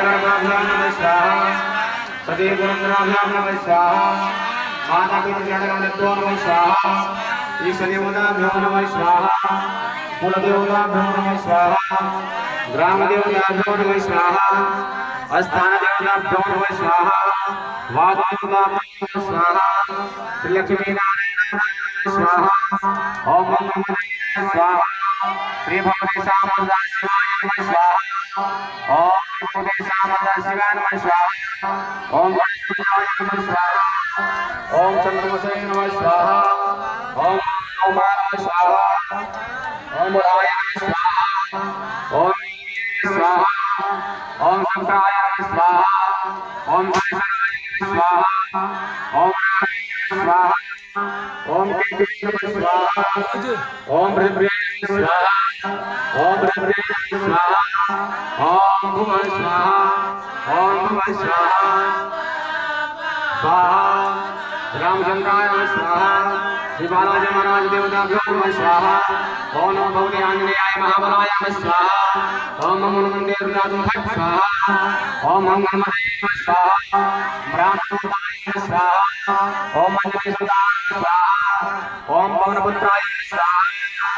सर्वगर्भाभ्यां नमः स्वाहा सती पुरंदराभ्यां नमः स्वाहा माता पितृगणगणभ्यो नमः स्वाहा ईशदेवताभ्यो नमः स्वाहा कुलदेवताभ्यो नमः स्वाहा ग्रामदेवताभ्यो नमः स्वाहा स्थानदेवताभ्यो नमः स्वाहा वाग्देवताभ्यो नमः स्वाहा श्रीलक्ष्मीनारायणाय नमः स्वाहा ओम मंगलमय स्वाहा श्री भगवते सामदा शिवाय नमः स्वाहा ओम भगवते सामदा शिवाय नमः स्वाहा ओम गणेशाय नमः स्वाहा ओम चंद्रमसे नमः स्वाहा ओम उमाय स्वाहा ओम राय नमः स्वाहा ओम नीले स्वाहा ओम शंकराय नमः स्वाहा ओम गणेशाय नमः स्वाहा ओम रामे नमः स्वाहा ओम केतवे नमः स्वाहा ओम भद्रे नमः स्वाहा ओम भद्रे नमः स्वाहा ओम भुवः स्वाहा ओम भुवः स्वाहा स्वाहा रामचंद्राय नमः स्वाहा श्री बालाजी महाराज देवताभ्यो नमः स्वाहा ओम नमो भगवते आंजनेयाय महाबलाय नमः स्वाहा ओम नमो मंगलदेवताय भट्ट स्वाहा ओम मंगलमते नमः स्वाहा ब्राह्मणोत्ताय नमः स्वाहा ओम मंजनेश्वराय नमः स्वाहा ओम पवनपुत्राय नमः स्वाहा